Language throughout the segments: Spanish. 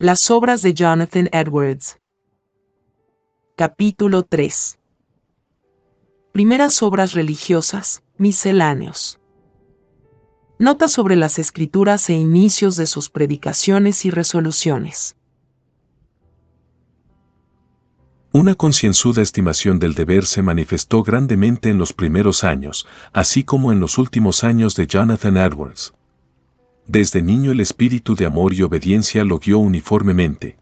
Las obras de Jonathan Edwards. Capítulo 3. Primeras obras religiosas, misceláneos. Notas sobre las escrituras e inicios de sus predicaciones y resoluciones. Una concienzuda estimación del deber se manifestó grandemente en los primeros años, así como en los últimos años de Jonathan Edwards. Desde niño el espíritu de amor y obediencia lo guió uniformemente.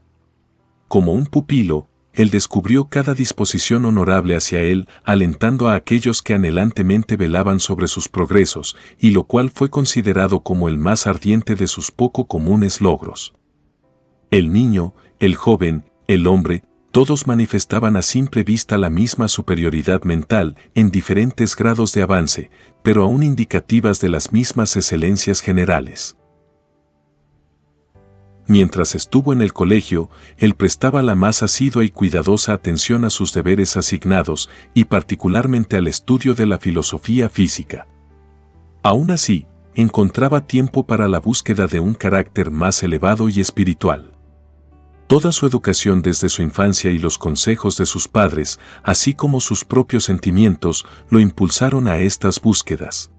Como un pupilo, él descubrió cada disposición honorable hacia él, alentando a aquellos que anhelantemente velaban sobre sus progresos, y lo cual fue considerado como el más ardiente de sus poco comunes logros. El niño, el joven, el hombre, todos manifestaban a simple vista la misma superioridad mental en diferentes grados de avance, pero aún indicativas de las mismas excelencias generales. Mientras estuvo en el colegio, él prestaba la más asidua y cuidadosa atención a sus deberes asignados y particularmente al estudio de la filosofía física. Aún así, encontraba tiempo para la búsqueda de un carácter más elevado y espiritual. Toda su educación desde su infancia y los consejos de sus padres, así como sus propios sentimientos, lo impulsaron a estas búsquedas.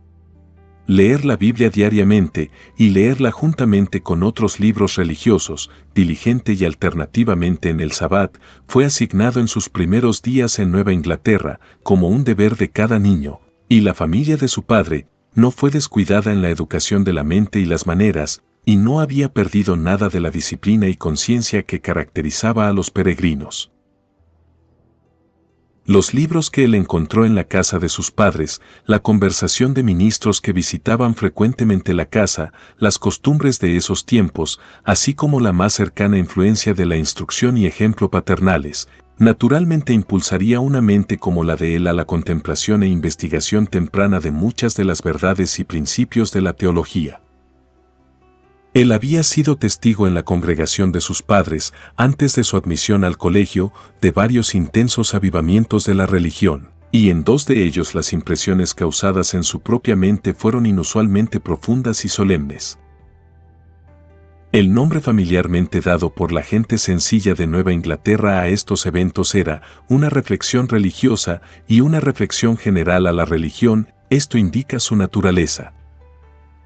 Leer la Biblia diariamente y leerla juntamente con otros libros religiosos, diligente y alternativamente en el Sabbat, fue asignado en sus primeros días en Nueva Inglaterra como un deber de cada niño, y la familia de su padre no fue descuidada en la educación de la mente y las maneras, y no había perdido nada de la disciplina y conciencia que caracterizaba a los peregrinos. Los libros que él encontró en la casa de sus padres, la conversación de ministros que visitaban frecuentemente la casa, las costumbres de esos tiempos, así como la más cercana influencia de la instrucción y ejemplo paternales, naturalmente impulsaría una mente como la de él a la contemplación e investigación temprana de muchas de las verdades y principios de la teología. Él había sido testigo en la congregación de sus padres, antes de su admisión al colegio, de varios intensos avivamientos de la religión, y en dos de ellos las impresiones causadas en su propia mente fueron inusualmente profundas y solemnes. El nombre familiarmente dado por la gente sencilla de Nueva Inglaterra a estos eventos era una reflexión religiosa y una reflexión general a la religión, esto indica su naturaleza.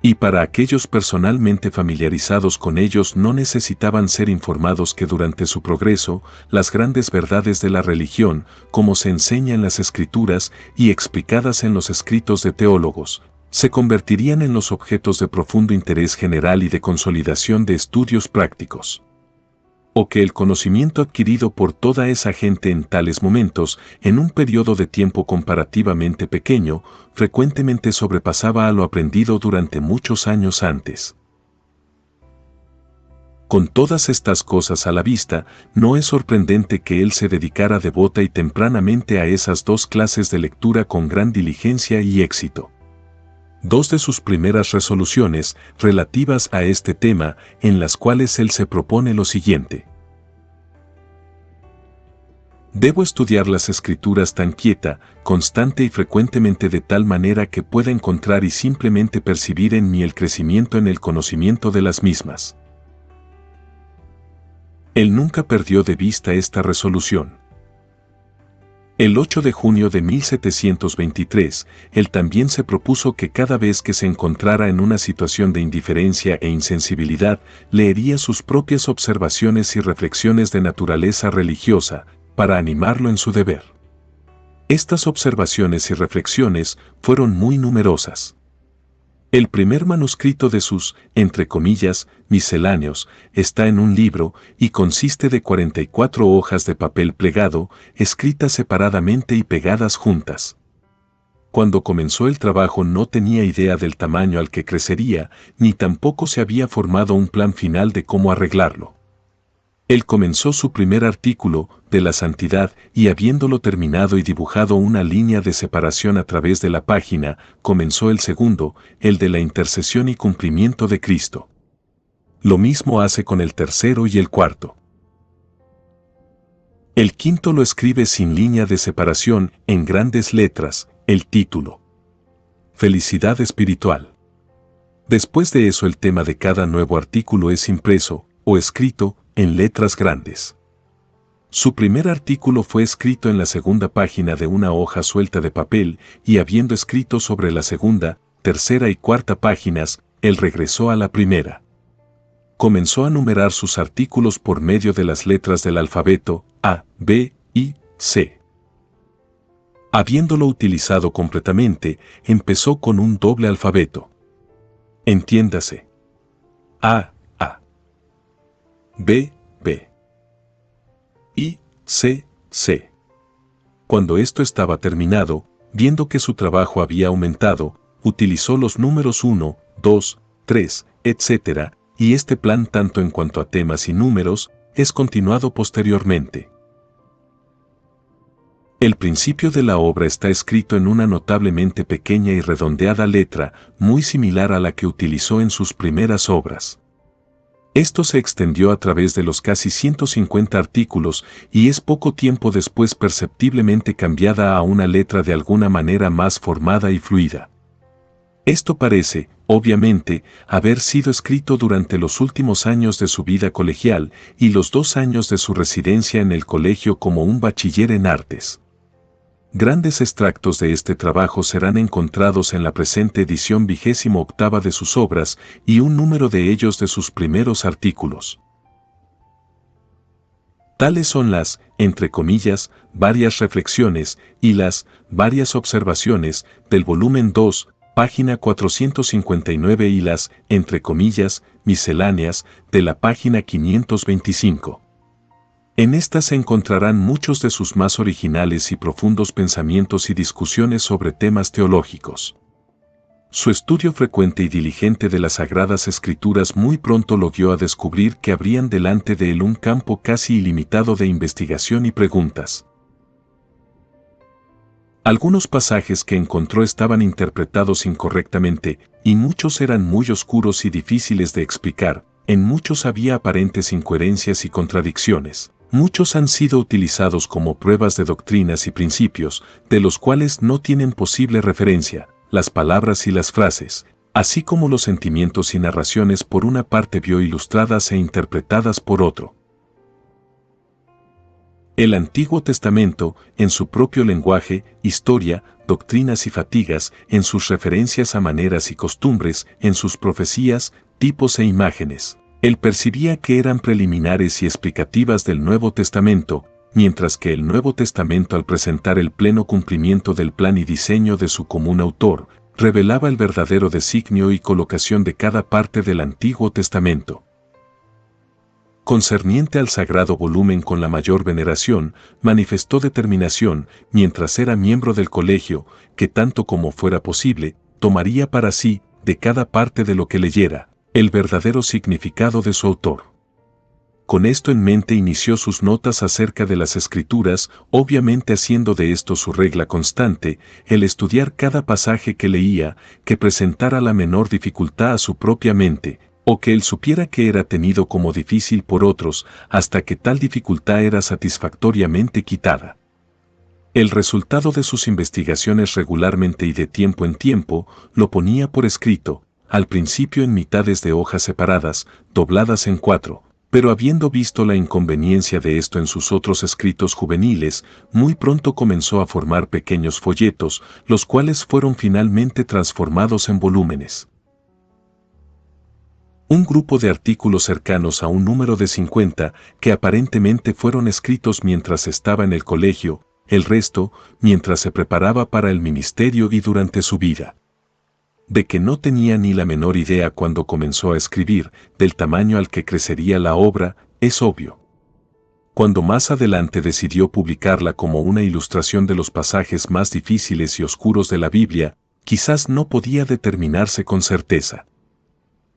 Y para aquellos personalmente familiarizados con ellos no necesitaban ser informados que durante su progreso, las grandes verdades de la religión, como se enseña en las Escrituras y explicadas en los escritos de teólogos, se convertirían en los objetos de profundo interés general y de consolidación de estudios prácticos. O que el conocimiento adquirido por toda esa gente en tales momentos, en un periodo de tiempo comparativamente pequeño, frecuentemente sobrepasaba a lo aprendido durante muchos años antes. Con todas estas cosas a la vista, no es sorprendente que él se dedicara devota y tempranamente a esas dos clases de lectura con gran diligencia y éxito. Dos de sus primeras resoluciones, relativas a este tema, en las cuales él se propone lo siguiente. Debo estudiar las Escrituras tan quieta, constante y frecuentemente de tal manera que pueda encontrar y simplemente percibir en mí el crecimiento en el conocimiento de las mismas. Él nunca perdió de vista esta resolución. El 8 de junio de 1723, él también se propuso que cada vez que se encontrara en una situación de indiferencia e insensibilidad, leería sus propias observaciones y reflexiones de naturaleza religiosa, para animarlo en su deber. Estas observaciones y reflexiones fueron muy numerosas. El primer manuscrito de sus, entre comillas, misceláneos, está en un libro y consiste de 44 hojas de papel plegado, escritas separadamente y pegadas juntas. Cuando comenzó el trabajo no tenía idea del tamaño al que crecería, ni tampoco se había formado un plan final de cómo arreglarlo. Él comenzó su primer artículo, de la santidad, y habiéndolo terminado y dibujado una línea de separación a través de la página, comenzó el segundo, el de la intercesión y cumplimiento de Cristo. Lo mismo hace con el tercero y el cuarto. El quinto lo escribe sin línea de separación, en grandes letras, el título. Felicidad espiritual. Después de eso el tema de cada nuevo artículo es impreso, o escrito, en letras grandes. Su primer artículo fue escrito en la segunda página de una hoja suelta de papel, y habiendo escrito sobre la segunda, tercera y cuarta páginas, él regresó a la primera. Comenzó a numerar sus artículos por medio de las letras del alfabeto A, B y C. Habiéndolo utilizado completamente, empezó con un doble alfabeto. Entiéndase. A, B, B. Y C, C. Cuando esto estaba terminado, viendo que su trabajo había aumentado, utilizó los números 1, 2, 3, etc., y este plan tanto en cuanto a temas y números, es continuado posteriormente. El principio de la obra está escrito en una notablemente pequeña y redondeada letra, muy similar a la que utilizó en sus primeras obras. Esto se extendió a través de los casi 150 artículos y es poco tiempo después perceptiblemente cambiada a una letra de alguna manera más formada y fluida. Esto parece, obviamente, haber sido escrito durante los últimos años de su vida colegial y los 2 años de su residencia en el colegio como un bachiller en artes. Grandes extractos de este trabajo serán encontrados en la presente edición 28ª de sus obras y un número de ellos de sus primeros artículos. Tales son las, entre comillas, varias reflexiones y las, varias observaciones, del volumen 2, página 459 y las, entre comillas, misceláneas, de la página 525. En estas se encontrarán muchos de sus más originales y profundos pensamientos y discusiones sobre temas teológicos. Su estudio frecuente y diligente de las Sagradas Escrituras muy pronto lo guió a descubrir que habrían delante de él un campo casi ilimitado de investigación y preguntas. Algunos pasajes que encontró estaban interpretados incorrectamente, y muchos eran muy oscuros y difíciles de explicar, en muchos había aparentes incoherencias y contradicciones. Muchos han sido utilizados como pruebas de doctrinas y principios, de los cuales no tienen posible referencia, las palabras y las frases, así como los sentimientos y narraciones por una parte vio ilustradas e interpretadas por otro. El Antiguo Testamento, en su propio lenguaje, historia, doctrinas y fatigas, en sus referencias a maneras y costumbres, en sus profecías, tipos e imágenes. Él percibía que eran preliminares y explicativas del Nuevo Testamento, mientras que el Nuevo Testamento, al presentar el pleno cumplimiento del plan y diseño de su común autor, revelaba el verdadero designio y colocación de cada parte del Antiguo Testamento. Concerniente al sagrado volumen con la mayor veneración, manifestó determinación, mientras era miembro del colegio, que tanto como fuera posible, tomaría para sí, de cada parte de lo que leyera, el verdadero significado de su autor. Con esto en mente inició sus notas acerca de las Escrituras, obviamente haciendo de esto su regla constante, el estudiar cada pasaje que leía, que presentara la menor dificultad a su propia mente, o que él supiera que era tenido como difícil por otros, hasta que tal dificultad era satisfactoriamente quitada. El resultado de sus investigaciones regularmente y de tiempo en tiempo, lo ponía por escrito, al principio en mitades de hojas separadas, dobladas en 4, pero habiendo visto la inconveniencia de esto en sus otros escritos juveniles, muy pronto comenzó a formar pequeños folletos, los cuales fueron finalmente transformados en volúmenes. Un grupo de artículos cercanos a un número de 50, que aparentemente fueron escritos mientras estaba en el colegio, el resto, mientras se preparaba para el ministerio y durante su vida. De que no tenía ni la menor idea cuando comenzó a escribir, del tamaño al que crecería la obra, es obvio. Cuando más adelante decidió publicarla como una ilustración de los pasajes más difíciles y oscuros de la Biblia, quizás no podía determinarse con certeza.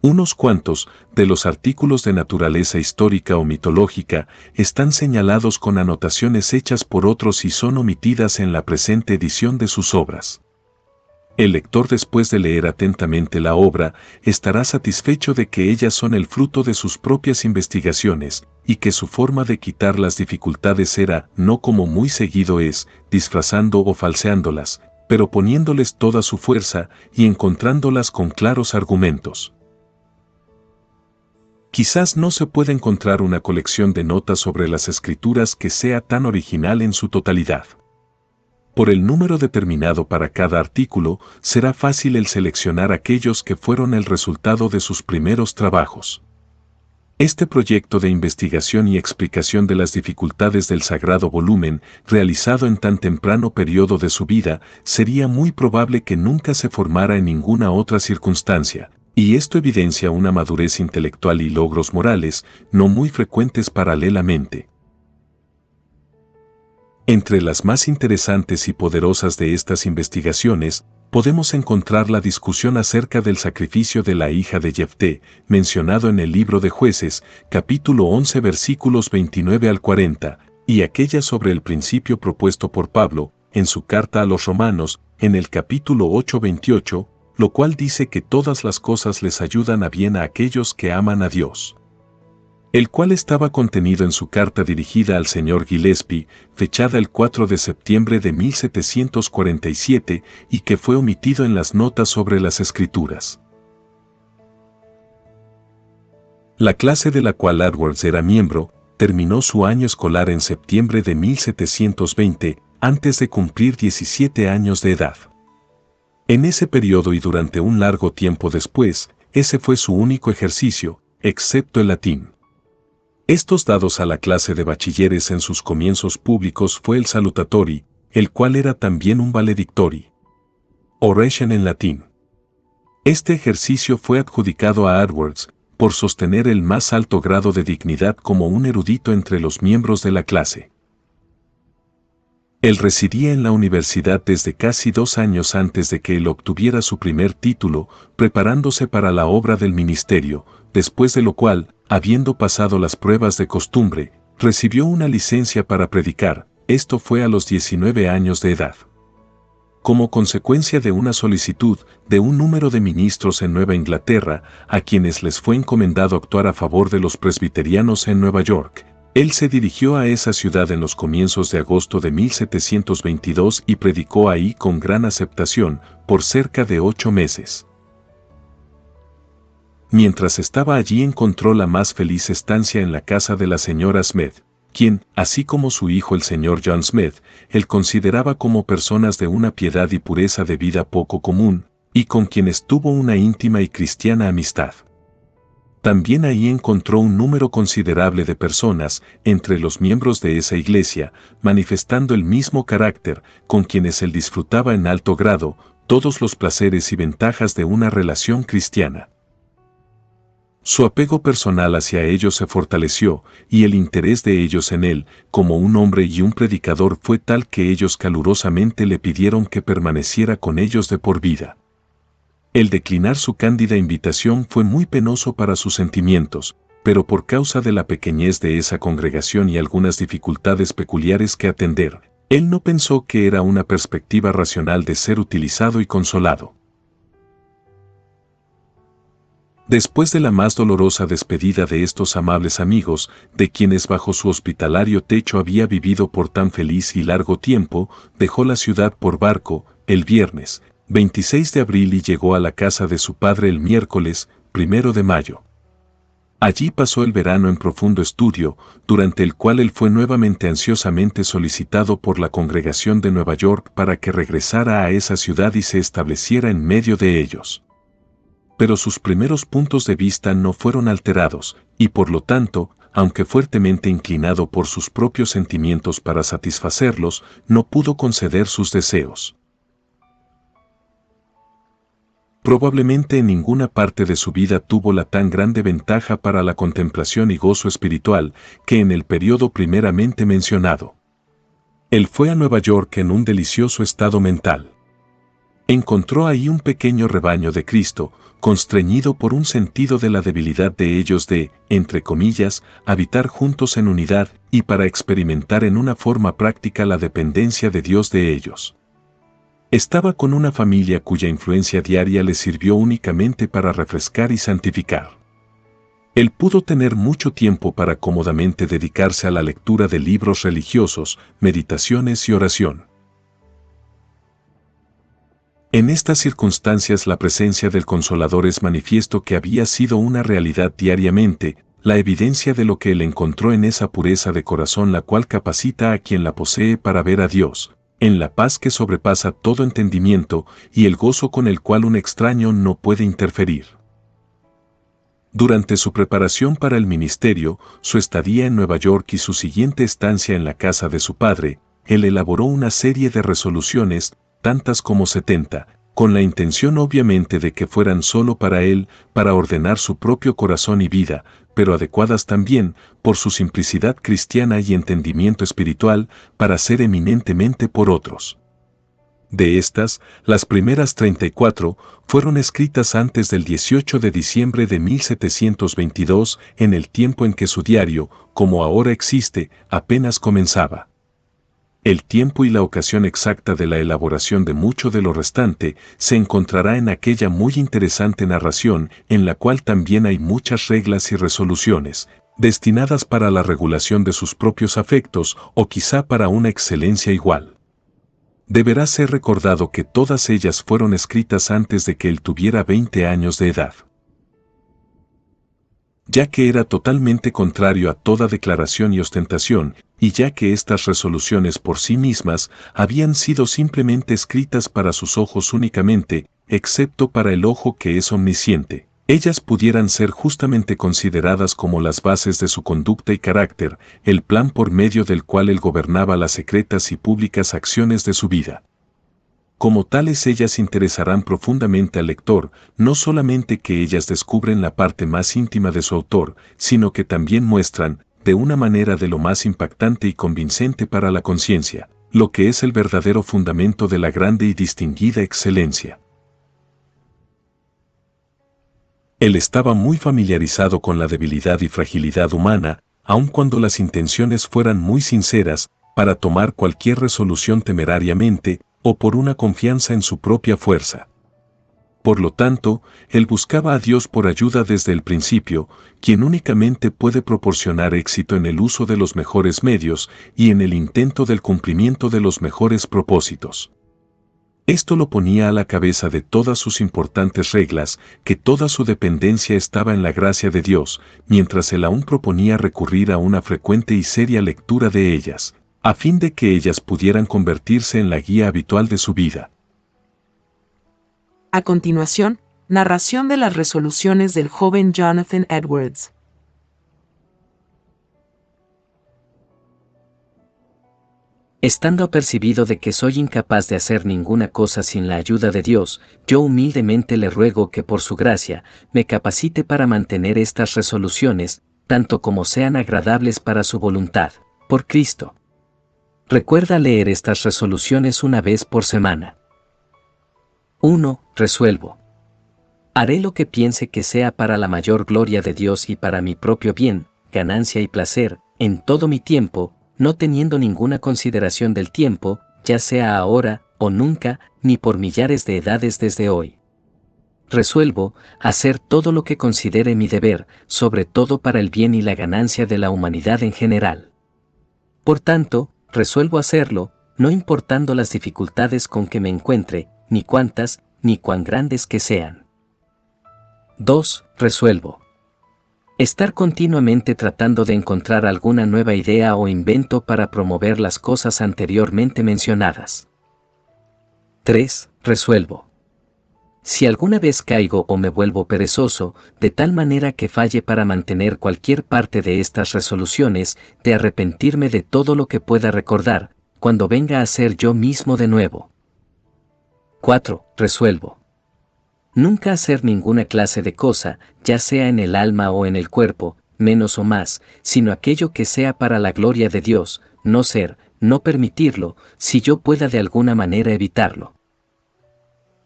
Unos cuantos de los artículos de naturaleza histórica o mitológica están señalados con anotaciones hechas por otros y son omitidas en la presente edición de sus obras. El lector, después de leer atentamente la obra, estará satisfecho de que ellas son el fruto de sus propias investigaciones, y que su forma de quitar las dificultades era, no como muy seguido es, disfrazando o falseándolas, pero poniéndoles toda su fuerza y encontrándolas con claros argumentos. Quizás no se pueda encontrar una colección de notas sobre las escrituras que sea tan original en su totalidad. Por el número determinado para cada artículo, será fácil el seleccionar aquellos que fueron el resultado de sus primeros trabajos. Este proyecto de investigación y explicación de las dificultades del sagrado volumen, realizado en tan temprano periodo de su vida, sería muy probable que nunca se formara en ninguna otra circunstancia, y esto evidencia una madurez intelectual y logros morales, no muy frecuentes paralelamente. Entre las más interesantes y poderosas de estas investigaciones, podemos encontrar la discusión acerca del sacrificio de la hija de Jefté, mencionado en el libro de Jueces, capítulo 11 versículos 29 al 40, y aquella sobre el principio propuesto por Pablo, en su carta a los Romanos, en el capítulo 8-28, lo cual dice que todas las cosas les ayudan a bien a aquellos que aman a Dios. El cual estaba contenido en su carta dirigida al señor Gillespie, fechada el 4 de septiembre de 1747, y que fue omitido en las notas sobre las escrituras. La clase de la cual Edwards era miembro, terminó su año escolar en septiembre de 1720, antes de cumplir 17 años de edad. En ese periodo y durante un largo tiempo después, ese fue su único ejercicio, excepto el latín. Estos dados a la clase de bachilleres en sus comienzos públicos fue el salutatori, el cual era también un valedictori. Oration en latín. Este ejercicio fue adjudicado a Edwards, por sostener el más alto grado de dignidad como un erudito entre los miembros de la clase. Él residía en la universidad desde casi 2 años antes de que él obtuviera su primer título, preparándose para la obra del ministerio, después de lo cual, habiendo pasado las pruebas de costumbre, recibió una licencia para predicar. Esto fue a los 19 años de edad. Como consecuencia de una solicitud de un número de ministros en Nueva Inglaterra, a quienes les fue encomendado actuar a favor de los presbiterianos en Nueva York, él se dirigió a esa ciudad en los comienzos de agosto de 1722 y predicó ahí con gran aceptación, por cerca de 8 meses. Mientras estaba allí encontró la más feliz estancia en la casa de la señora Smith, quien, así como su hijo el señor John Smith, él consideraba como personas de una piedad y pureza de vida poco común, y con quienes tuvo una íntima y cristiana amistad. También ahí encontró un número considerable de personas, entre los miembros de esa iglesia, manifestando el mismo carácter, con quienes él disfrutaba en alto grado, todos los placeres y ventajas de una relación cristiana. Su apego personal hacia ellos se fortaleció, y el interés de ellos en él, como un hombre y un predicador, fue tal que ellos calurosamente le pidieron que permaneciera con ellos de por vida. El declinar su cándida invitación fue muy penoso para sus sentimientos, pero por causa de la pequeñez de esa congregación y algunas dificultades peculiares que atender, él no pensó que era una perspectiva racional de ser utilizado y consolado. Después de la más dolorosa despedida de estos amables amigos, de quienes bajo su hospitalario techo había vivido por tan feliz y largo tiempo, dejó la ciudad por barco, el viernes 26 de abril y llegó a la casa de su padre el miércoles 1 de mayo. Allí pasó el verano en profundo estudio, durante el cual él fue nuevamente ansiosamente solicitado por la congregación de Nueva York para que regresara a esa ciudad y se estableciera en medio de ellos. Pero sus primeros puntos de vista no fueron alterados, y por lo tanto, aunque fuertemente inclinado por sus propios sentimientos para satisfacerlos, no pudo conceder sus deseos. Probablemente en ninguna parte de su vida tuvo la tan grande ventaja para la contemplación y gozo espiritual que en el periodo primeramente mencionado. Él fue a Nueva York en un delicioso estado mental. Encontró ahí un pequeño rebaño de Cristo, constreñido por un sentido de la debilidad de ellos de, entre comillas, habitar juntos en unidad y para experimentar en una forma práctica la dependencia de Dios de ellos. Estaba con una familia cuya influencia diaria le sirvió únicamente para refrescar y santificar. Él pudo tener mucho tiempo para cómodamente dedicarse a la lectura de libros religiosos, meditaciones y oración. En estas circunstancias la presencia del Consolador es manifiesto que había sido una realidad diariamente, la evidencia de lo que él encontró en esa pureza de corazón la cual capacita a quien la posee para ver a Dios, en la paz que sobrepasa todo entendimiento y el gozo con el cual un extraño no puede interferir. Durante su preparación para el ministerio, su estadía en Nueva York y su siguiente estancia en la casa de su padre, él elaboró una serie de resoluciones, tantas como 70, con la intención obviamente de que fueran solo para él, para ordenar su propio corazón y vida, pero adecuadas también, por su simplicidad cristiana y entendimiento espiritual, para ser eminentemente por otros. De estas, las primeras 34 fueron escritas antes del 18 de diciembre de 1722, en el tiempo en que su diario, como ahora existe, apenas comenzaba. El tiempo y la ocasión exacta de la elaboración de mucho de lo restante se encontrará en aquella muy interesante narración, en la cual también hay muchas reglas y resoluciones, destinadas para la regulación de sus propios afectos o quizá para una excelencia igual. Deberá ser recordado que todas ellas fueron escritas antes de que él tuviera 20 años de edad, ya que era totalmente contrario a toda declaración y ostentación, y ya que estas resoluciones por sí mismas habían sido simplemente escritas para sus ojos únicamente, excepto para el ojo que es omnisciente. Ellas pudieran ser justamente consideradas como las bases de su conducta y carácter, el plan por medio del cual él gobernaba las secretas y públicas acciones de su vida. Como tales ellas interesarán profundamente al lector, no solamente que ellas descubren la parte más íntima de su autor, sino que también muestran, de una manera de lo más impactante y convincente para la conciencia, lo que es el verdadero fundamento de la grande y distinguida excelencia. Él estaba muy familiarizado con la debilidad y fragilidad humana, aun cuando las intenciones fueran muy sinceras, para tomar cualquier resolución temerariamente, o por una confianza en su propia fuerza. Por lo tanto, él buscaba a Dios por ayuda desde el principio, quien únicamente puede proporcionar éxito en el uso de los mejores medios y en el intento del cumplimiento de los mejores propósitos. Esto lo ponía a la cabeza de todas sus importantes reglas, que toda su dependencia estaba en la gracia de Dios, mientras él aún proponía recurrir a una frecuente y seria lectura de ellas, a fin de que ellas pudieran convertirse en la guía habitual de su vida. A continuación, narración de las resoluciones del joven Jonathan Edwards. Estando apercibido de que soy incapaz de hacer ninguna cosa sin la ayuda de Dios, yo humildemente le ruego que por su gracia, me capacite para mantener estas resoluciones, tanto como sean agradables para su voluntad, por Cristo. Recuerda leer estas resoluciones una vez por semana. 1. Resuelvo. Haré lo que piense que sea para la mayor gloria de Dios y para mi propio bien, ganancia y placer, en todo mi tiempo, no teniendo ninguna consideración del tiempo, ya sea ahora o nunca, ni por millares de edades desde hoy. Resuelvo hacer todo lo que considere mi deber, sobre todo para el bien y la ganancia de la humanidad en general. Por tanto, resuelvo hacerlo, no importando las dificultades con que me encuentre, ni cuántas, ni cuán grandes que sean. 2. Resuelvo estar continuamente tratando de encontrar alguna nueva idea o invento para promover las cosas anteriormente mencionadas. 3. Resuelvo. Si alguna vez caigo o me vuelvo perezoso, de tal manera que falle para mantener cualquier parte de estas resoluciones, de arrepentirme de todo lo que pueda recordar, cuando venga a ser yo mismo de nuevo. 4. Resuelvo nunca hacer ninguna clase de cosa, ya sea en el alma o en el cuerpo, menos o más, sino aquello que sea para la gloria de Dios, no permitirlo, si yo pueda de alguna manera evitarlo.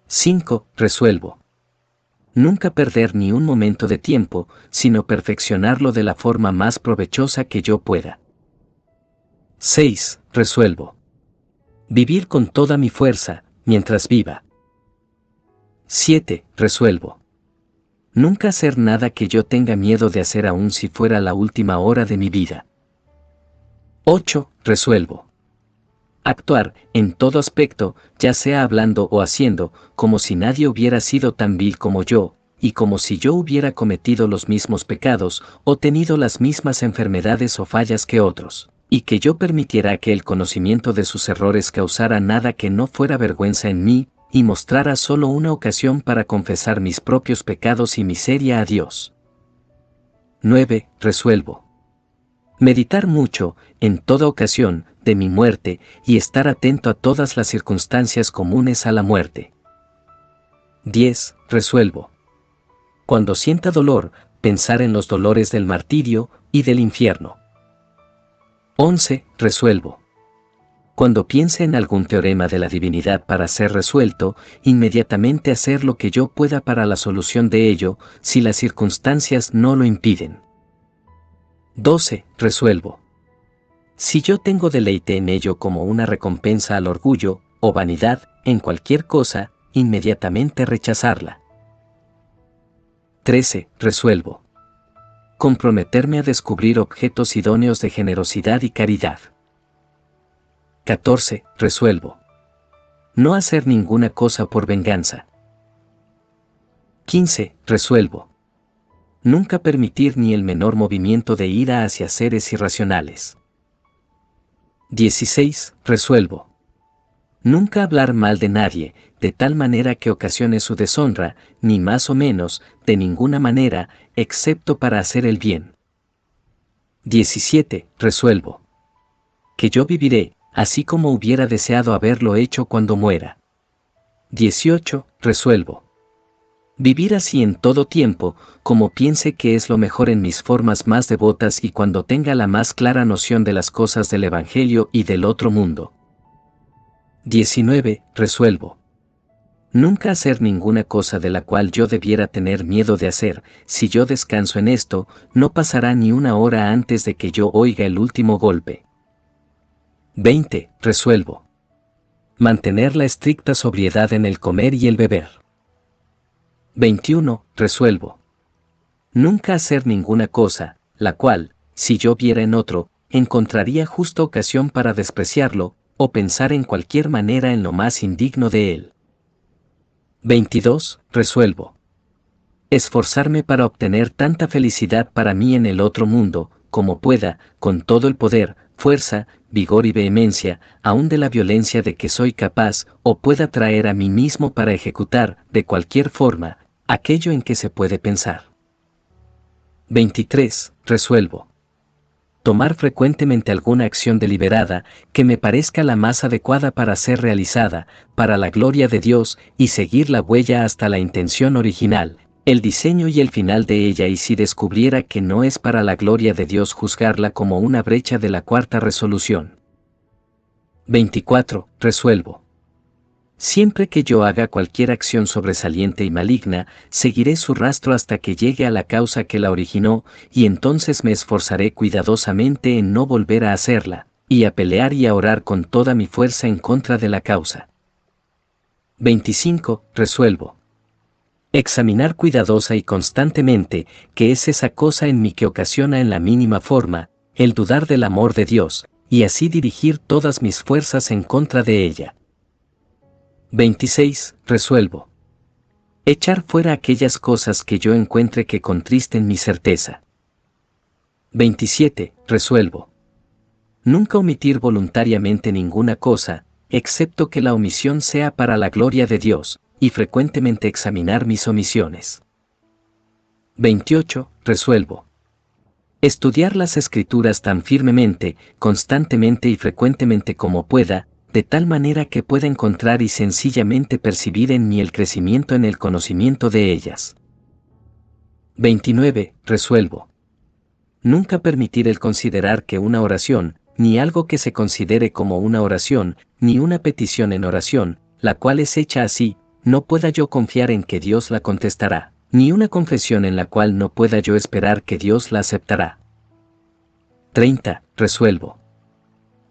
5. Resuelvo nunca perder ni un momento de tiempo, sino perfeccionarlo de la forma más provechosa que yo pueda. 6. Resuelvo vivir con toda mi fuerza, mientras viva. 7. Resuelvo nunca hacer nada que yo tenga miedo de hacer aun si fuera la última hora de mi vida. 8. Resuelvo Actuar, en todo aspecto, ya sea hablando o haciendo, como si nadie hubiera sido tan vil como yo, y como si yo hubiera cometido los mismos pecados, o tenido las mismas enfermedades o fallas que otros, y que yo permitiera que el conocimiento de sus errores causara nada que no fuera vergüenza en mí, y mostrara solo una ocasión para confesar mis propios pecados y miseria a Dios. 9. Resuelvo meditar mucho, en toda ocasión, de mi muerte, y estar atento a todas las circunstancias comunes a la muerte. 10. Resuelvo. Cuando sienta dolor, pensar en los dolores del martirio y del infierno. 11. Resuelvo. Cuando piense en algún teorema de la divinidad para ser resuelto, inmediatamente hacer lo que yo pueda para la solución de ello, si las circunstancias no lo impiden. 12. Resuelvo. Si yo tengo deleite en ello como una recompensa al orgullo, o vanidad, en cualquier cosa, inmediatamente rechazarla. 13. Resuelvo. Comprometerme a descubrir objetos idóneos de generosidad y caridad. 14. Resuelvo. No hacer ninguna cosa por venganza. 15. Resuelvo. Nunca permitir ni el menor movimiento de ira hacia seres irracionales. 16. Resuelvo. Nunca hablar mal de nadie, de tal manera que ocasione su deshonra, ni más o menos, de ninguna manera, excepto para hacer el bien. 17. Resuelvo. Que yo viviré, así como hubiera deseado haberlo hecho cuando muera. 18. Resuelvo. Vivir así en todo tiempo, como piense que es lo mejor en mis formas más devotas y cuando tenga la más clara noción de las cosas del Evangelio y del otro mundo. 19. Resuelvo. Nunca hacer ninguna cosa de la cual yo debiera tener miedo de hacer. Si yo descanso en esto, no pasará ni una hora antes de que yo oiga el último golpe. 20. Resuelvo. Mantener la estricta sobriedad en el comer y el beber. 21. Resuelvo. Nunca hacer ninguna cosa, la cual, si yo viera en otro, encontraría justa ocasión para despreciarlo, o pensar en cualquier manera en lo más indigno de él. 22. Resuelvo. Esforzarme para obtener tanta felicidad para mí en el otro mundo, como pueda, con todo el poder, fuerza, vigor y vehemencia, aun de la violencia de que soy capaz, o pueda traer a mí mismo para ejecutar, de cualquier forma, aquello en que se puede pensar. 23. Resuelvo. Tomar frecuentemente alguna acción deliberada, que me parezca la más adecuada para ser realizada, para la gloria de Dios, y seguir la huella hasta la intención original, el diseño y el final de ella, y si descubriera que no es para la gloria de Dios, juzgarla como una brecha de la cuarta resolución. 24. Resuelvo. Siempre que yo haga cualquier acción sobresaliente y maligna, seguiré su rastro hasta que llegue a la causa que la originó, y entonces me esforzaré cuidadosamente en no volver a hacerla, y a pelear y a orar con toda mi fuerza en contra de la causa. 25. Resuelvo. Examinar cuidadosa y constantemente qué es esa cosa en mí que ocasiona en la mínima forma el dudar del amor de Dios, y así dirigir todas mis fuerzas en contra de ella. 26. Resuelvo. Echar fuera aquellas cosas que yo encuentre que contristen mi certeza. 27. Resuelvo. Nunca omitir voluntariamente ninguna cosa, excepto que la omisión sea para la gloria de Dios, y frecuentemente examinar mis omisiones. 28. Resuelvo. Estudiar las Escrituras tan firmemente, constantemente y frecuentemente como pueda, de tal manera que pueda encontrar y sencillamente percibir en mí el crecimiento en el conocimiento de ellas. 29. Resuelvo. Nunca permitir el considerar que una oración, ni algo que se considere como una oración, ni una petición en oración, la cual es hecha así, no pueda yo confiar en que Dios la contestará, ni una confesión en la cual no pueda yo esperar que Dios la aceptará. 30. Resuelvo.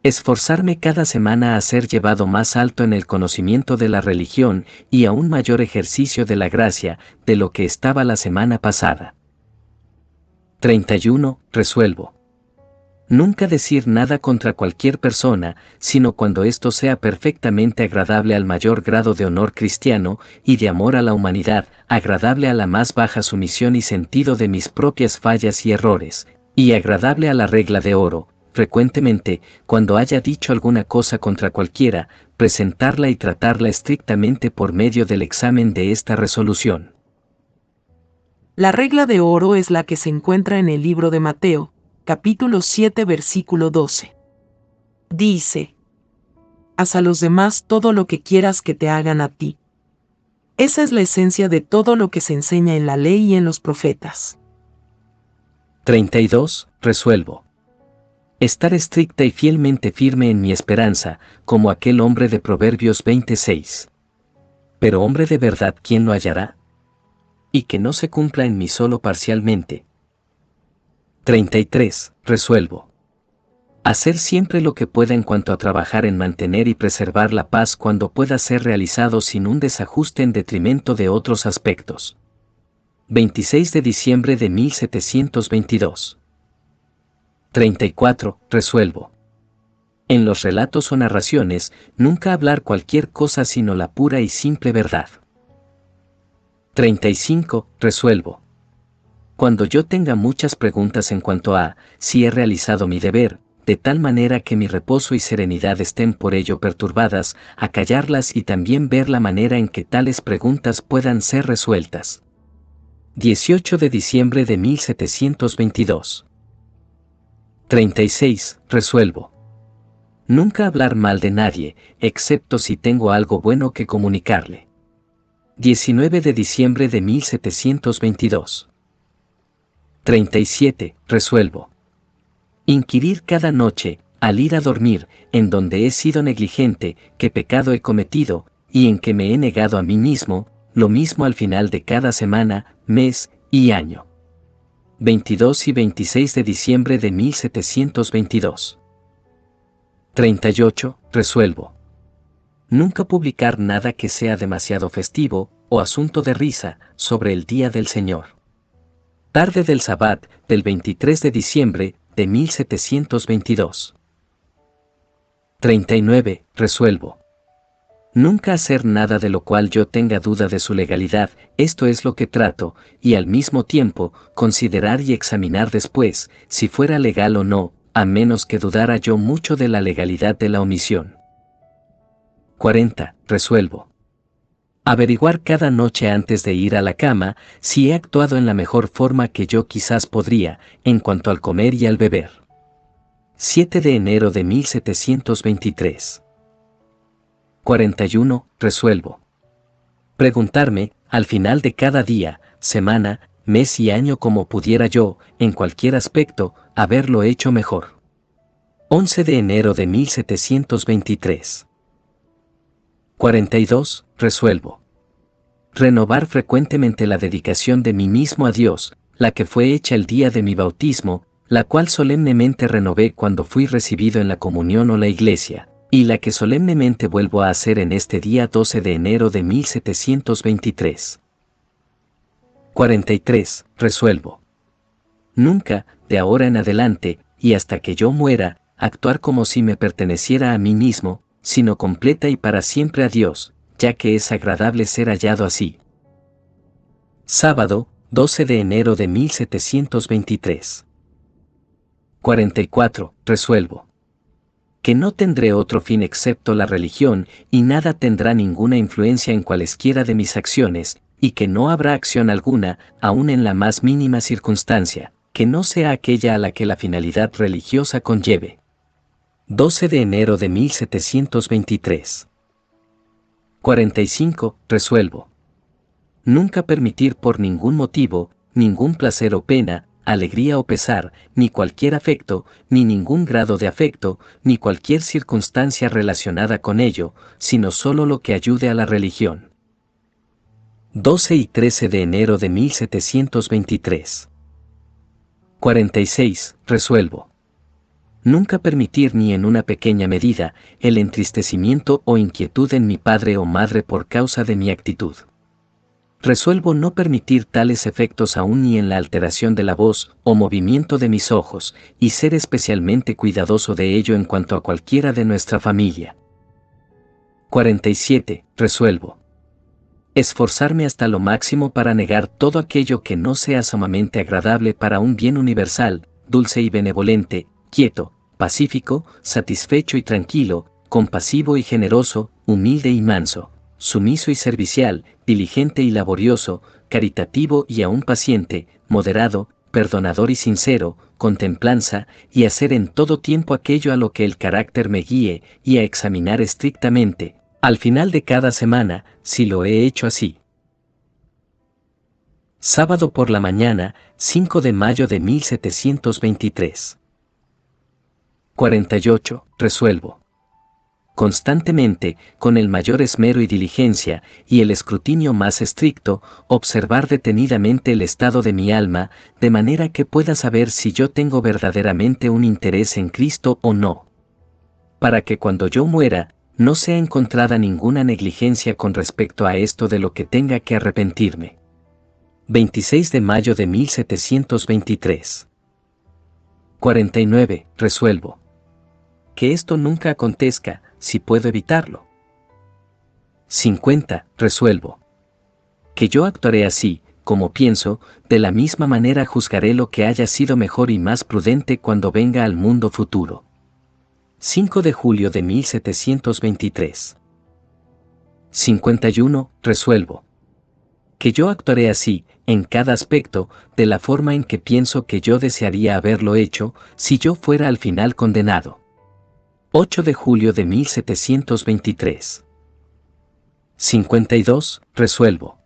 Esforzarme cada semana a ser llevado más alto en el conocimiento de la religión y a un mayor ejercicio de la gracia de lo que estaba la semana pasada. 31. Resuelvo. Nunca decir nada contra cualquier persona, sino cuando esto sea perfectamente agradable al mayor grado de honor cristiano y de amor a la humanidad, agradable a la más baja sumisión y sentido de mis propias fallas y errores, y agradable a la regla de oro. Frecuentemente, cuando haya dicho alguna cosa contra cualquiera, presentarla y tratarla estrictamente por medio del examen de esta resolución. La regla de oro es la que se encuentra en el libro de Mateo, capítulo 7, versículo 12. Dice: haz a los demás todo lo que quieras que te hagan a ti. Esa es la esencia de todo lo que se enseña en la ley y en los profetas. 32. Resuelvo. Estar estricta y fielmente firme en mi esperanza, como aquel hombre de Proverbios 26. Pero hombre de verdad, ¿quién lo hallará? Y que no se cumpla en mí solo parcialmente. 33. Resuelvo. Hacer siempre lo que pueda en cuanto a trabajar en mantener y preservar la paz cuando pueda ser realizado sin un desajuste en detrimento de otros aspectos. 26 de diciembre de 1722. 34. Resuelvo. En los relatos o narraciones, nunca hablar cualquier cosa sino la pura y simple verdad. 35. Resuelvo. Cuando yo tenga muchas preguntas en cuanto a si he realizado mi deber, de tal manera que mi reposo y serenidad estén por ello perturbadas, acallarlas y también ver la manera en que tales preguntas puedan ser resueltas. 18 de diciembre de 1722. 36. Resuelvo. Nunca hablar mal de nadie, excepto si tengo algo bueno que comunicarle. 19 de diciembre de 1722. 37. Resuelvo. Inquirir cada noche, al ir a dormir, en donde he sido negligente, qué pecado he cometido, y en que me he negado a mí mismo, lo mismo al final de cada semana, mes y año. 22 y 26 de diciembre de 1722. 38. Resuelvo. Nunca publicar nada que sea demasiado festivo, o asunto de risa, sobre el día del Señor. Tarde del Sabbat, del 23 de diciembre, de 1722. 39. Resuelvo. Nunca hacer nada de lo cual yo tenga duda de su legalidad, esto es lo que trato, y al mismo tiempo, considerar y examinar después, si fuera legal o no, a menos que dudara yo mucho de la legalidad de la omisión. 40. Resuelvo. Averiguar cada noche antes de ir a la cama si he actuado en la mejor forma que yo quizás podría, en cuanto al comer y al beber. 7 de enero de 1723. 41. Resuelvo. Preguntarme, al final de cada día, semana, mes y año cómo pudiera yo, en cualquier aspecto, haberlo hecho mejor. 11 de enero de 1723. 42. Resuelvo. Renovar frecuentemente la dedicación de mí mismo a Dios, la que fue hecha el día de mi bautismo, la cual solemnemente renové cuando fui recibido en la comunión o la iglesia, y la que solemnemente vuelvo a hacer en este día 12 de enero de 1723. 43. Resuelvo. Nunca, de ahora en adelante, y hasta que yo muera, actuar como si me perteneciera a mí mismo, sino completa y para siempre a Dios, ya que es agradable ser hallado así. Sábado, 12 de enero de 1723. 44. Resuelvo. Que no tendré otro fin excepto la religión, y nada tendrá ninguna influencia en cualesquiera de mis acciones, y que no habrá acción alguna, aun en la más mínima circunstancia, que no sea aquella a la que la finalidad religiosa conlleve. 12 de enero de 1723. 45. Resuelvo. Nunca permitir por ningún motivo, ningún placer o pena, alegría o pesar, ni cualquier afecto, ni ningún grado de afecto, ni cualquier circunstancia relacionada con ello, sino solo lo que ayude a la religión. 12 y 13 de enero de 1723. 46. Resuelvo. Nunca permitir ni en una pequeña medida el entristecimiento o inquietud en mi padre o madre por causa de mi actitud. resuelvo no permitir tales efectos aún ni en la alteración de la voz o movimiento de mis ojos, y ser especialmente cuidadoso de ello en cuanto a cualquiera de nuestra familia. 47. Resuelvo esforzarme hasta lo máximo para negar todo aquello que no sea sumamente agradable para un bien universal, dulce y benevolente, quieto, pacífico, satisfecho y tranquilo, compasivo y generoso, humilde y manso, sumiso y servicial, diligente y laborioso, caritativo y aún paciente, moderado, perdonador y sincero, con templanza, y hacer en todo tiempo aquello a lo que el carácter me guíe, y a examinar estrictamente, al final de cada semana, si lo he hecho así. Sábado por la mañana, 5 de mayo de 1723. 48. Resuelvo constantemente, con el mayor esmero y diligencia, y el escrutinio más estricto, observar detenidamente el estado de mi alma, de manera que pueda saber si yo tengo verdaderamente un interés en Cristo o no. Para que cuando yo muera, no sea encontrada ninguna negligencia con respecto a esto de lo que tenga que arrepentirme. 26 de mayo de 1723. 49. Resuelvo que esto nunca acontezca, si puedo evitarlo. 50. Resuelvo que yo actuaré así, como pienso, de la misma manera juzgaré lo que haya sido mejor y más prudente cuando venga al mundo futuro. 5 de julio de 1723. 51. Resuelvo que yo actuaré así, en cada aspecto, de la forma en que pienso que yo desearía haberlo hecho, si yo fuera al final condenado. 8 de julio de 1723. 52. Resuelvo.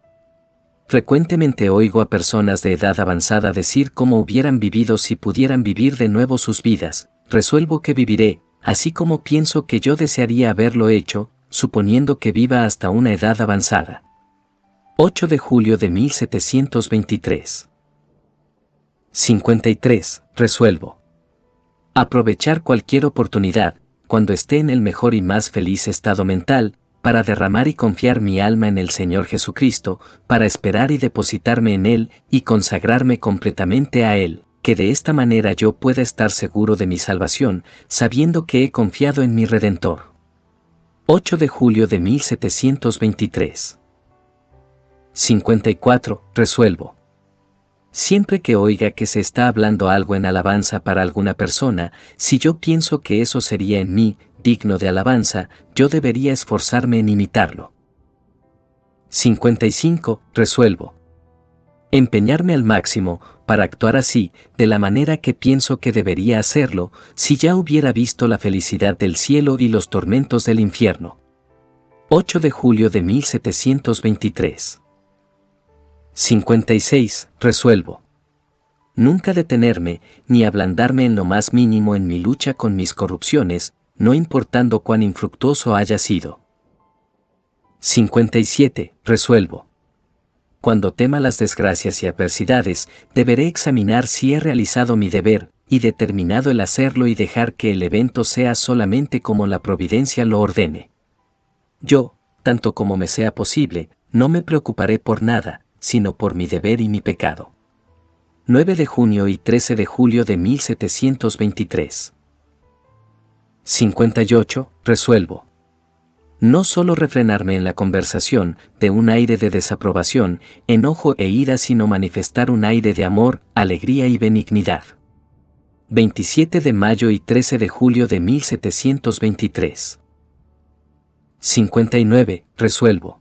Frecuentemente oigo a personas de edad avanzada decir cómo hubieran vivido si pudieran vivir de nuevo sus vidas. Resuelvo que viviré, así como pienso que yo desearía haberlo hecho, suponiendo que viva hasta una edad avanzada. 8 de julio de 1723. 53. Resuelvo aprovechar cualquier oportunidad, cuando esté en el mejor y más feliz estado mental, para derramar y confiar mi alma en el Señor Jesucristo, para esperar y depositarme en Él y consagrarme completamente a Él, que de esta manera yo pueda estar seguro de mi salvación, sabiendo que he confiado en mi Redentor. 8 de julio de 1723. 54. Resuelvo. Siempre que oiga que se está hablando algo en alabanza para alguna persona, si yo pienso que eso sería en mí, digno de alabanza, yo debería esforzarme en imitarlo. 55. Resuelvo empeñarme al máximo, para actuar así, de la manera que pienso que debería hacerlo, si ya hubiera visto la felicidad del cielo y los tormentos del infierno. 8 de julio de 1723. 56. Resuelvo nunca detenerme, ni ablandarme en lo más mínimo en mi lucha con mis corrupciones, no importando cuán infructuoso haya sido. 57. Resuelvo. Cuando tema las desgracias y adversidades, deberé examinar si he realizado mi deber, y determinado el hacerlo y dejar que el evento sea solamente como la providencia lo ordene. Yo, tanto como me sea posible, no me preocuparé por nada, sino por mi deber y mi pecado. 9 de junio y 13 de julio de 1723. 58. Resuelvo no solo refrenarme en la conversación, de un aire de desaprobación, enojo e ira, sino manifestar un aire de amor, alegría y benignidad. 27 de mayo y 13 de julio de 1723. 59. Resuelvo.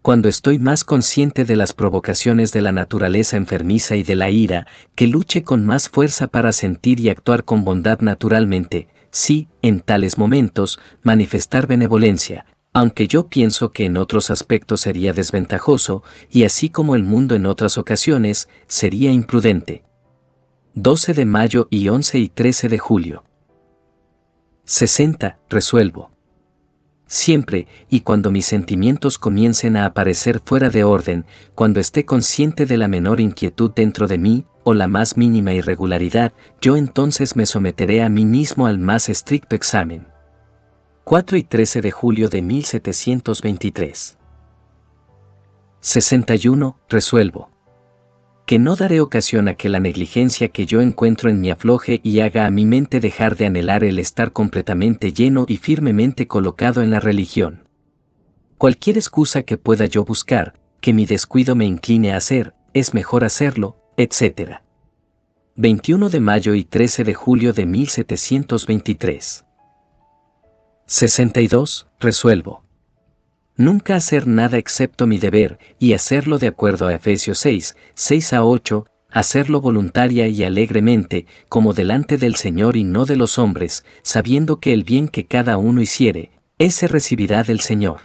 Cuando estoy más consciente de las provocaciones de la naturaleza enfermiza y de la ira, que luche con más fuerza para sentir y actuar con bondad naturalmente, sí, en tales momentos, manifestar benevolencia, aunque yo pienso que en otros aspectos sería desventajoso, y así como el mundo en otras ocasiones, sería imprudente. 12 de mayo y 11 y 13 de julio. 60. Resuelvo. Siempre, y cuando mis sentimientos comiencen a aparecer fuera de orden, cuando esté consciente de la menor inquietud dentro de mí, o la más mínima irregularidad, yo entonces me someteré a mí mismo al más estricto examen. 4 y 13 de julio de 1723. 61. Resuelvo. Que no daré ocasión a que la negligencia que yo encuentro en mí afloje y haga a mi mente dejar de anhelar el estar completamente lleno y firmemente colocado en la religión. Cualquier excusa que pueda yo buscar, que mi descuido me incline a hacer, es mejor hacerlo, etc. 21 de mayo y 13 de julio de 1723. 62. Resuelvo. Nunca hacer nada excepto mi deber, y hacerlo de acuerdo a Efesios 6, 6 a 8, hacerlo voluntaria y alegremente, como delante del Señor y no de los hombres, sabiendo que el bien que cada uno hiciere, ese recibirá del Señor.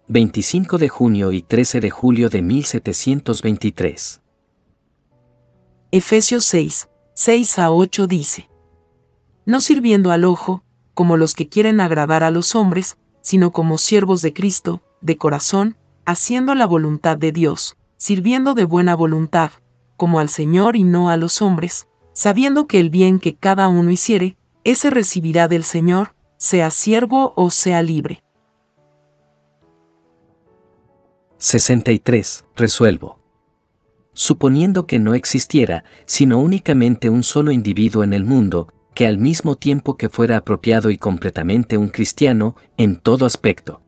25 de junio y 13 de julio de 1723. Efesios 6, 6 a 8 dice: No sirviendo al ojo, como los que quieren agradar a los hombres, sino como siervos de Cristo, de corazón, haciendo la voluntad de Dios, sirviendo de buena voluntad, como al Señor y no a los hombres, sabiendo que el bien que cada uno hiciere, ese recibirá del Señor, sea siervo o sea libre. 63. Resuelvo. Suponiendo que no existiera, sino únicamente un solo individuo en el mundo, que al mismo tiempo que fuera apropiado y completamente un cristiano, en todo aspecto,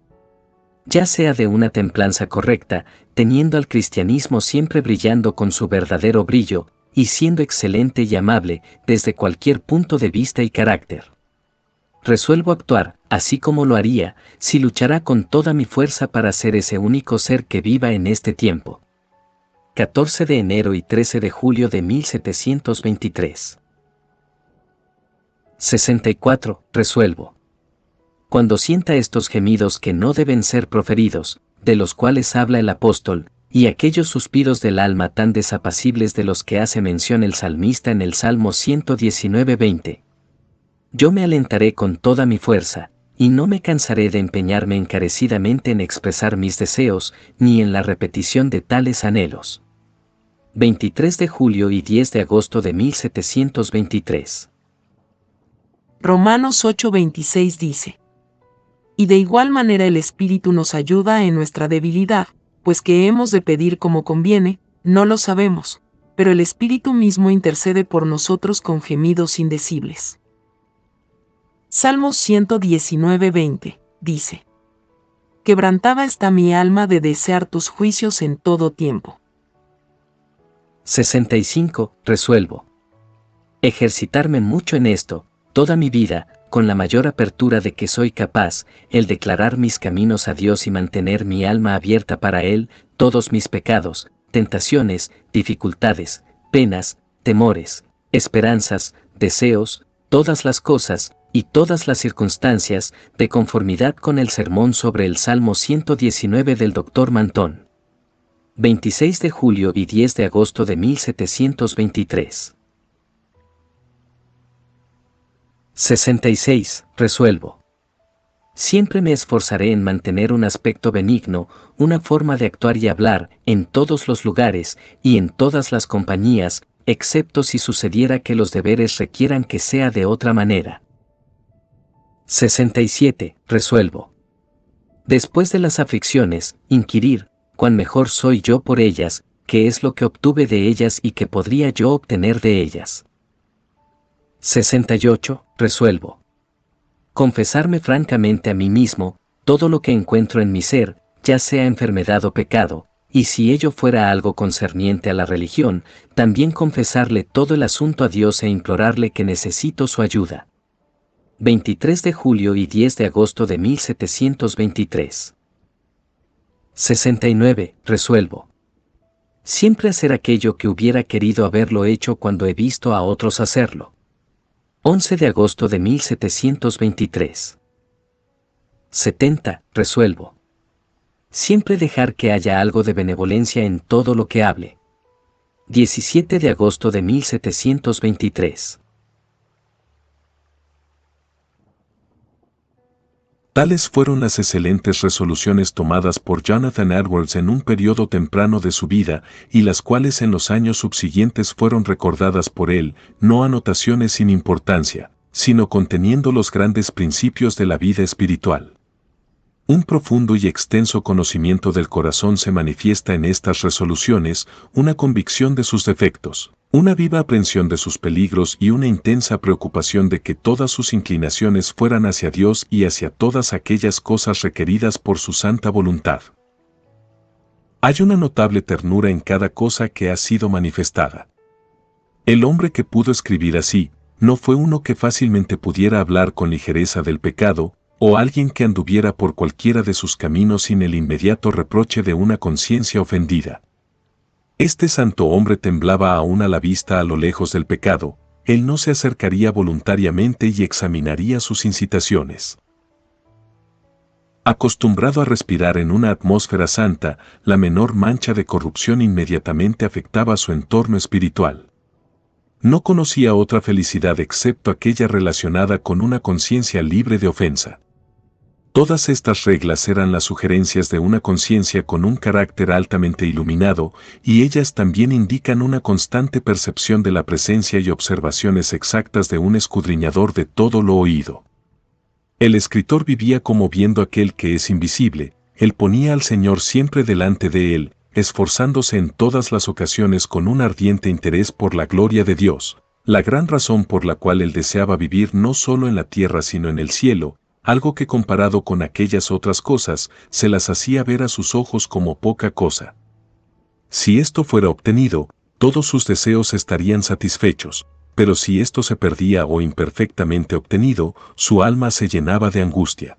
ya sea de una templanza correcta, teniendo al cristianismo siempre brillando con su verdadero brillo, y siendo excelente y amable desde cualquier punto de vista y carácter. Resuelvo actuar, así como lo haría, si luchara con toda mi fuerza para ser ese único ser que viva en este tiempo. 14 de enero y 13 de julio de 1723. 64. Resuelvo. Cuando sienta estos gemidos que no deben ser proferidos, de los cuales habla el apóstol, y aquellos suspiros del alma tan desapacibles de los que hace mención el salmista en el Salmo 119:20, yo me alentaré con toda mi fuerza, y no me cansaré de empeñarme encarecidamente en expresar mis deseos, ni en la repetición de tales anhelos. 23 de julio y 10 de agosto de 1723. Romanos 8:26 dice: Y de igual manera el Espíritu nos ayuda en nuestra debilidad, pues que hemos de pedir como conviene, no lo sabemos, pero el Espíritu mismo intercede por nosotros con gemidos indecibles. Salmos 119:20 dice: Quebrantada está mi alma de desear tus juicios en todo tiempo. 65. Resuelvo. Ejercitarme mucho en esto, toda mi vida, con la mayor apertura de que soy capaz, el declarar mis caminos a Dios y mantener mi alma abierta para Él, todos mis pecados, tentaciones, dificultades, penas, temores, esperanzas, deseos, todas las cosas, y todas las circunstancias, de conformidad con el sermón sobre el Salmo 119 del Dr. Mantón. 26 de julio y 10 de agosto de 1723. 66. Resuelvo. Siempre me esforzaré en mantener un aspecto benigno, una forma de actuar y hablar, en todos los lugares, y en todas las compañías, excepto si sucediera que los deberes requieran que sea de otra manera. 67. Resuelvo. Después de las aflicciones, inquirir, cuán mejor soy yo por ellas, qué es lo que obtuve de ellas y qué podría yo obtener de ellas. 68. Resuelvo. Confesarme francamente a mí mismo, todo lo que encuentro en mi ser, ya sea enfermedad o pecado, y si ello fuera algo concerniente a la religión, también confesarle todo el asunto a Dios e implorarle que necesito su ayuda. 23 de julio y 10 de agosto de 1723. 69. Resuelvo. Siempre hacer aquello que hubiera querido haberlo hecho cuando he visto a otros hacerlo. 11 de agosto de 1723. 70. Resuelvo. Siempre dejar que haya algo de benevolencia en todo lo que hable. 17 de agosto de 1723. Tales fueron las excelentes resoluciones tomadas por Jonathan Edwards en un periodo temprano de su vida, y las cuales en los años subsiguientes fueron recordadas por él, no anotaciones sin importancia, sino conteniendo los grandes principios de la vida espiritual. Un profundo y extenso conocimiento del corazón se manifiesta en estas resoluciones, una convicción de sus defectos, una viva aprensión de sus peligros y una intensa preocupación de que todas sus inclinaciones fueran hacia Dios y hacia todas aquellas cosas requeridas por su santa voluntad. Hay una notable ternura en cada cosa que ha sido manifestada. El hombre que pudo escribir así, no fue uno que fácilmente pudiera hablar con ligereza del pecado, o alguien que anduviera por cualquiera de sus caminos sin el inmediato reproche de una conciencia ofendida. Este santo hombre temblaba aún a la vista a lo lejos del pecado, él no se acercaría voluntariamente y examinaría sus incitaciones. Acostumbrado a respirar en una atmósfera santa, la menor mancha de corrupción inmediatamente afectaba su entorno espiritual. No conocía otra felicidad excepto aquella relacionada con una conciencia libre de ofensa. Todas estas reglas eran las sugerencias de una conciencia con un carácter altamente iluminado, y ellas también indican una constante percepción de la presencia y observaciones exactas de un escudriñador de todo lo oído. El escritor vivía como viendo aquel que es invisible, él ponía al Señor siempre delante de él, esforzándose en todas las ocasiones con un ardiente interés por la gloria de Dios, la gran razón por la cual él deseaba vivir no solo en la tierra sino en el cielo, algo que comparado con aquellas otras cosas, se las hacía ver a sus ojos como poca cosa. Si esto fuera obtenido, todos sus deseos estarían satisfechos, pero si esto se perdía o imperfectamente obtenido, su alma se llenaba de angustia.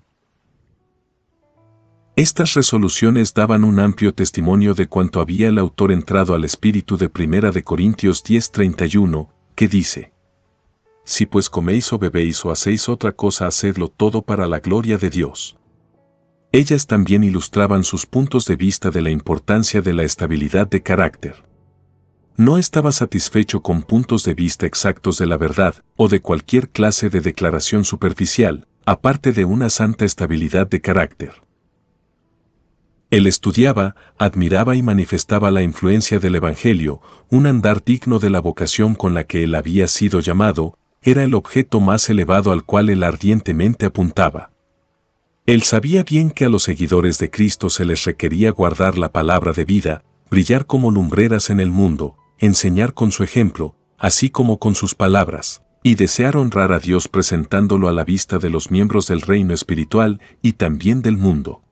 Estas resoluciones daban un amplio testimonio de cuanto había el autor entrado al espíritu de 1 de Corintios 10:31, que dice: Si pues coméis o bebéis o hacéis otra cosa, hacedlo todo para la gloria de Dios. Ellas también ilustraban sus puntos de vista de la importancia de la estabilidad de carácter. No estaba satisfecho con puntos de vista exactos de la verdad o de cualquier clase de declaración superficial, aparte de una santa estabilidad de carácter. Él estudiaba, admiraba y manifestaba la influencia del Evangelio, un andar digno de la vocación con la que él había sido llamado, era el objeto más elevado al cual él ardientemente apuntaba. Él sabía bien que a los seguidores de Cristo se les requería guardar la palabra de vida, brillar como lumbreras en el mundo, enseñar con su ejemplo, así como con sus palabras, y desear honrar a Dios presentándolo a la vista de los miembros del reino espiritual y también del mundo.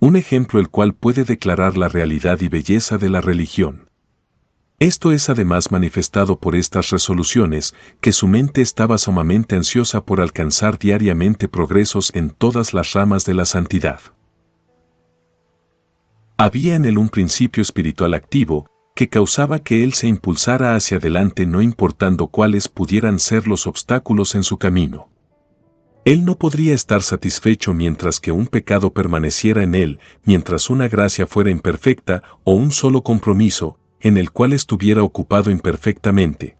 Un ejemplo el cual puede declarar la realidad y belleza de la religión. Esto es además manifestado por estas resoluciones, que su mente estaba sumamente ansiosa por alcanzar diariamente progresos en todas las ramas de la santidad. Había en él un principio espiritual activo, que causaba que él se impulsara hacia adelante no importando cuáles pudieran ser los obstáculos en su camino. Él no podría estar satisfecho mientras que un pecado permaneciera en él, mientras una gracia fuera imperfecta o un solo compromiso, en el cual estuviera ocupado imperfectamente.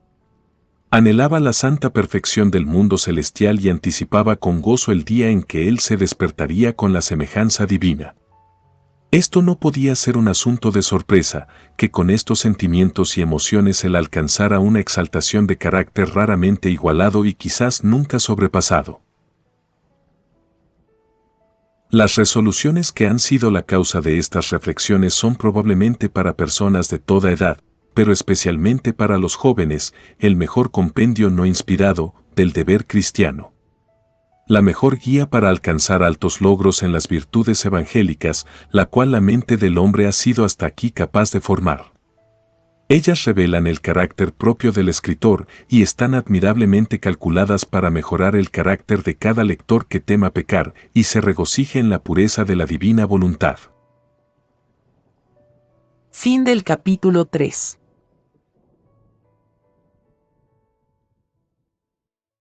Anhelaba la santa perfección del mundo celestial y anticipaba con gozo el día en que él se despertaría con la semejanza divina. Esto no podía ser un asunto de sorpresa, que con estos sentimientos y emociones él alcanzara una exaltación de carácter raramente igualado y quizás nunca sobrepasado. Las resoluciones que han sido la causa de estas reflexiones son probablemente para personas de toda edad, pero especialmente para los jóvenes, el mejor compendio no inspirado del deber cristiano. La mejor guía para alcanzar altos logros en las virtudes evangélicas, la cual la mente del hombre ha sido hasta aquí capaz de formar. Ellas revelan el carácter propio del escritor y están admirablemente calculadas para mejorar el carácter de cada lector que tema pecar y se regocije en la pureza de la divina voluntad. Fin del capítulo 3.